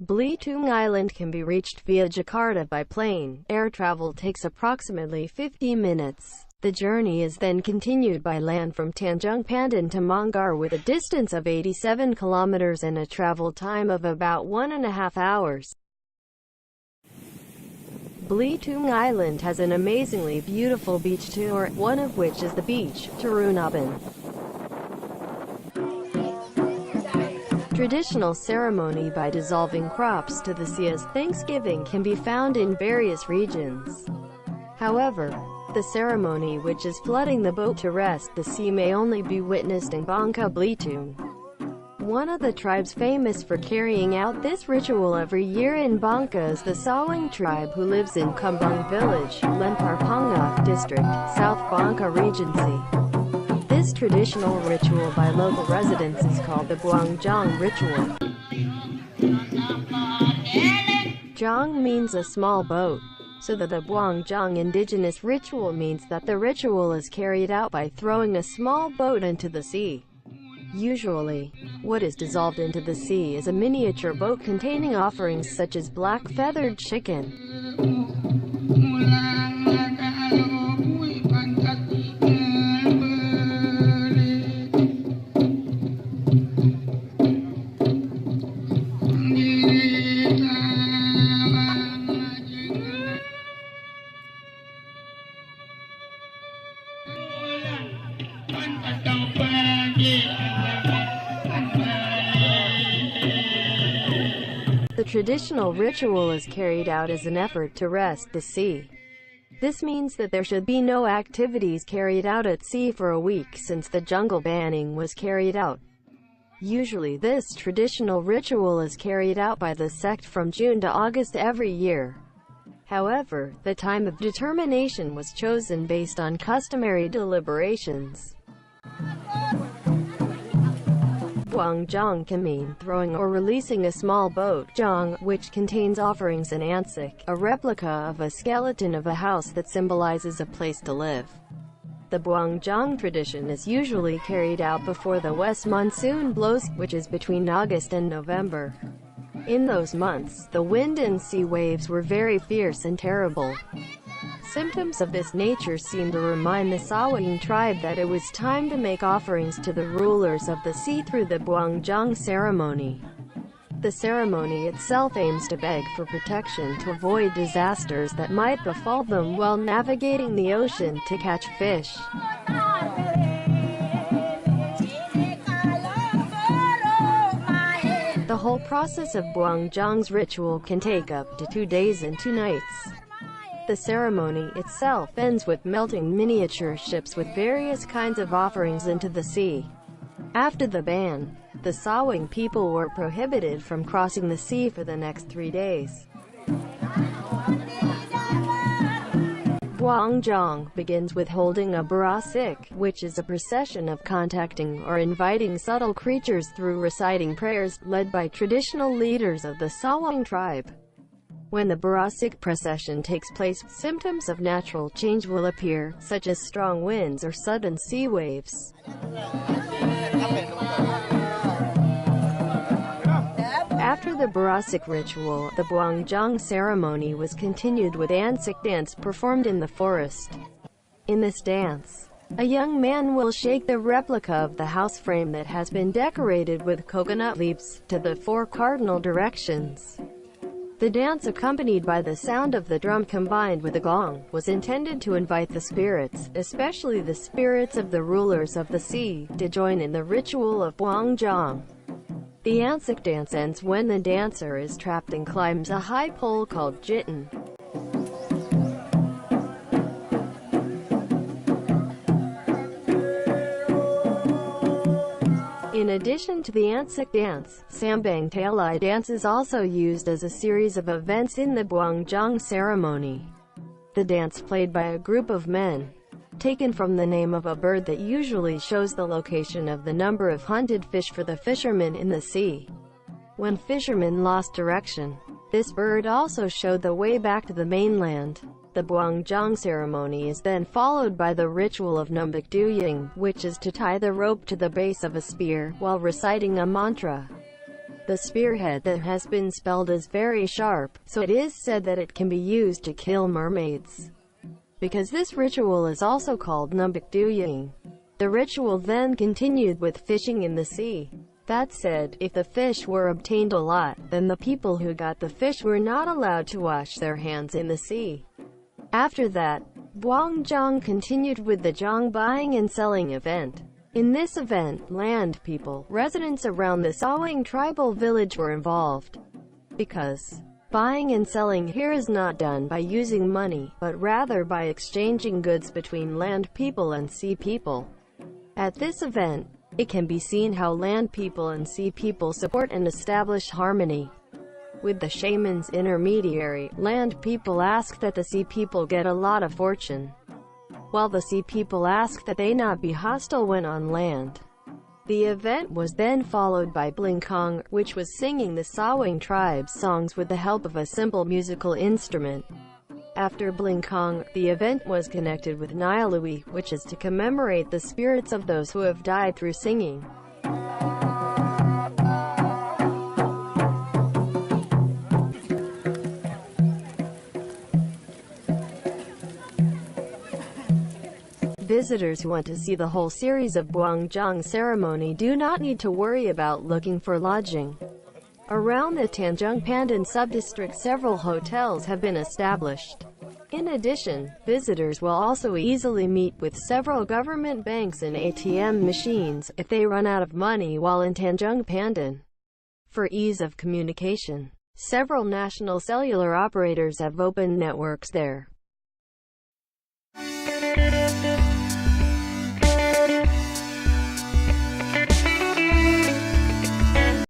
Belitung Island can be reached via Jakarta by plane. Air travel takes approximately 50 minutes. The journey is then continued by land from Tanjung Pandan to Manggar with a distance of 87 kilometers and a travel time of about 1.5 hours. Belitung Island has an amazingly beautiful beach tour, one of which is the beach, Tarunaban. Traditional ceremony by dissolving crops to the sea as Thanksgiving can be found in various regions. However, the ceremony which is flooding the boat to rest the sea may only be witnessed in Bangka Belitung. One of the tribes famous for carrying out this ritual every year in Bangka is the Sawang Tribe, who lives in Kumbang Village, Lempar Pangak District, South Bangka Regency. This traditional ritual by local residents is called the Buang Jong Ritual. Jong means a small boat, so that the Buang Jong indigenous ritual means that the ritual is carried out by throwing a small boat into the sea. Usually, what is dissolved into the sea is a miniature boat containing offerings such as black feathered chicken. The traditional ritual is carried out as an effort to rest the sea. This means that there should be no activities carried out at sea for a week since the jungle banning was carried out. Usually this traditional ritual is carried out by the sect from June to August every year. However, the time of determination was chosen based on customary deliberations. Buang Jong can mean throwing or releasing a small boat, Jong, which contains offerings, and ancak, a replica of a skeleton of a house that symbolizes a place to live. The Buang Jong tradition is usually carried out before the west monsoon blows, which is between August and November. In those months, the wind and sea waves were very fierce and terrible. Symptoms of this nature seem to remind the Sawang tribe that it was time to make offerings to the rulers of the sea through the Buang Jong ceremony. The ceremony itself aims to beg for protection to avoid disasters that might befall them while navigating the ocean to catch fish. The whole process of Buang Jong's ritual can take up to 2 days and 2 nights. The ceremony itself ends with melting miniature ships with various kinds of offerings into the sea. After the ban, the Sawang people were prohibited from crossing the sea for the next 3 days. Buang Jong begins with holding a barasik, which is a procession of contacting or inviting subtle creatures through reciting prayers, led by traditional leaders of the Sawang tribe. When the barasik procession takes place, symptoms of natural change will appear, such as strong winds or sudden sea waves. After the barasik ritual, the Buang Jong ceremony was continued with ancak dance performed in the forest. In this dance, a young man will shake the replica of the house frame that has been decorated with coconut leaves to the 4 cardinal directions. The dance, accompanied by the sound of the drum combined with a gong, was intended to invite the spirits, especially the spirits of the rulers of the sea, to join in the ritual of Buang Jong. The ancak dance ends when the dancer is trapped and climbs a high pole called jitin. In addition to the ancak dance, Sambang Talai dance is also used as a series of events in the Buang Jong ceremony. The dance, played by a group of men, taken from the name of a bird that usually shows the location of the number of hunted fish for the fishermen in the sea. When fishermen lost direction, this bird also showed the way back to the mainland. The Buang Jong ceremony is then followed by the ritual of Numbak Duying, which is to tie the rope to the base of a spear, while reciting a mantra. The spearhead that has been spelled is very sharp, so it is said that it can be used to kill mermaids. Because this ritual is also called Numbukduying. The ritual then continued with fishing in the sea. That said, if the fish were obtained a lot, then the people who got the fish were not allowed to wash their hands in the sea. After that, Buang Jong continued with the Jong buying and selling event. In this event, land people, residents around the Sawang tribal village were involved. Because buying and selling here is not done by using money, but rather by exchanging goods between land people and sea people. At this event, it can be seen how land people and sea people support and establish harmony. With the shaman's intermediary, land people ask that the sea people get a lot of fortune, while the sea people ask that they not be hostile when on land. The event was then followed by Belitung, which was singing the Sawang Tribe's songs with the help of a simple musical instrument. After Belitung, the event was connected with Nialui, which is to commemorate the spirits of those who have died through singing. Visitors who want to see the whole series of Buang Jong ceremony do not need to worry about looking for lodging. Around the Tanjung Pandan subdistrict, several hotels have been established. In addition, visitors will also easily meet with several government banks and ATM machines if they run out of money while in Tanjung Pandan. For ease of communication, several national cellular operators have opened networks there.